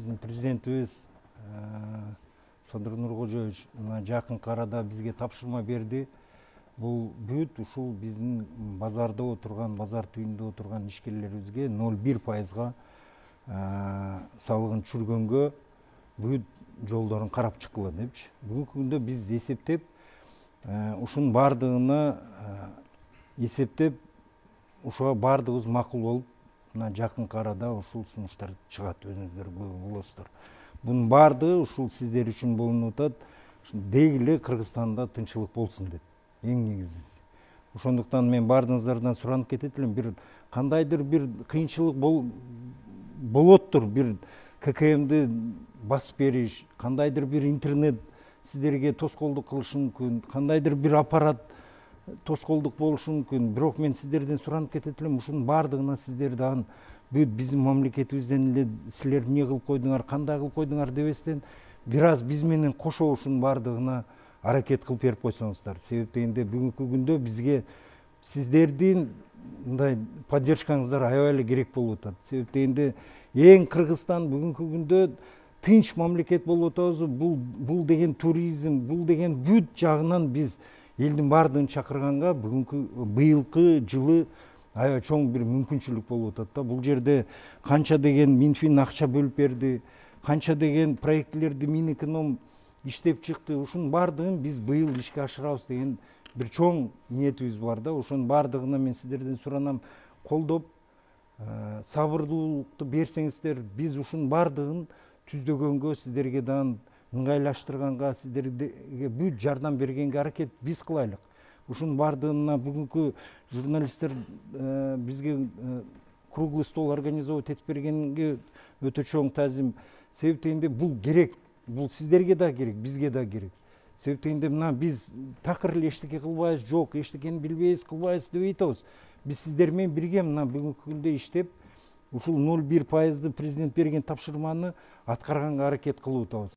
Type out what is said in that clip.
биздин президентибиз Садыр Нуркожоевич мына жакынкы арада бизге тапшырма берди. Бул бүт ушул биздин базарда отурган, базар түйүндө отурган ишкерлерибизге 0,1%га салыгын түшүргөнгө бүт жолдорун карап чыккыла депчи. Бүгүнкү күндө биз эсептеп, ушунун бардыгына эсептеп, ушуга бардыгыбыз макул болуп, мына жакынкы арада ушул сунуштар чыгат, өзүңүздөр билесиздер. Бунун бардыгы ушул сиздер үчүн болуп атат, деги эле Кыргызстанда тынччылык болсун деп. Эң негизгиси. Ошондуктан мен бардыгыңыздардан суранып кетет элем, бир кандайдыр бир кыйынчылык болоттур, бир ККМди басып бериш, кандайдыр бир интернет сиздерге тоскоолдук кылышы мүмкүн, кандайдыр бир аппарат тоскоолдук болушу мүмкүн. Бирок мен сиздерден суранып кетет элем, ушунун бардыгына сиздер дагы бүт биздин мамлекетибизден эле силер эмне кылып койдуңар, кандай кылып койдуңар дебестен, бир аз биз менен кошо ушунун бардыгына аракет кылып берип койсоңуздар. Себеп дегенде бүгүнкү күндө бизге сиздердин мындай поддержкаңыздар аябай эле керек болуп атат. Себеп дегенде эң Кыргызстан бүгүнкү күндө тынч мамлекет болуп атабызбы? Бул деген туризм, бул деген бүт жагынан биз элдин бардыгын чакырганга бүгүнкү быйылкы жылы аябай чоң бир мүмкүнчүлүк болуп атат да. Бул жерде канча деген Минфин акча бөлүп берди, канча деген проектлерди Минэконом иштеп чыкты. Ушунун бардыгын биз быйыл ишке ашырабыз деген бир чоң ниетибиз бар да. Ошонун бардыгына мен сиздерден суранам, колдоп, сабырдуулукту берсеңиздер, биз ушунун бардыгын түздөгөнгө, сиздерге дагы ыңгайлаштырганга, сиздерге бүт жардам бергенге аракет биз кылайлык. Ушунун бардыгына бүгүнкү журналисттер бизге круглый стол организовать этип бергенге өтө чоң таазим. Себеп дегенде бул керек. Бул сиздерге да керек, бизге да керек. Себеп дегенде мына биз такыр эле эчтеке кылбайбыз, жок, эчтекени билбейбиз, кылбайбыз дебей атабыз. Биз сиздер менен бирге мына бүгүнкү күндө иштеп, ушул 0,1%ды президент берген тапшырманы аткарганга аракет кылып атабыз.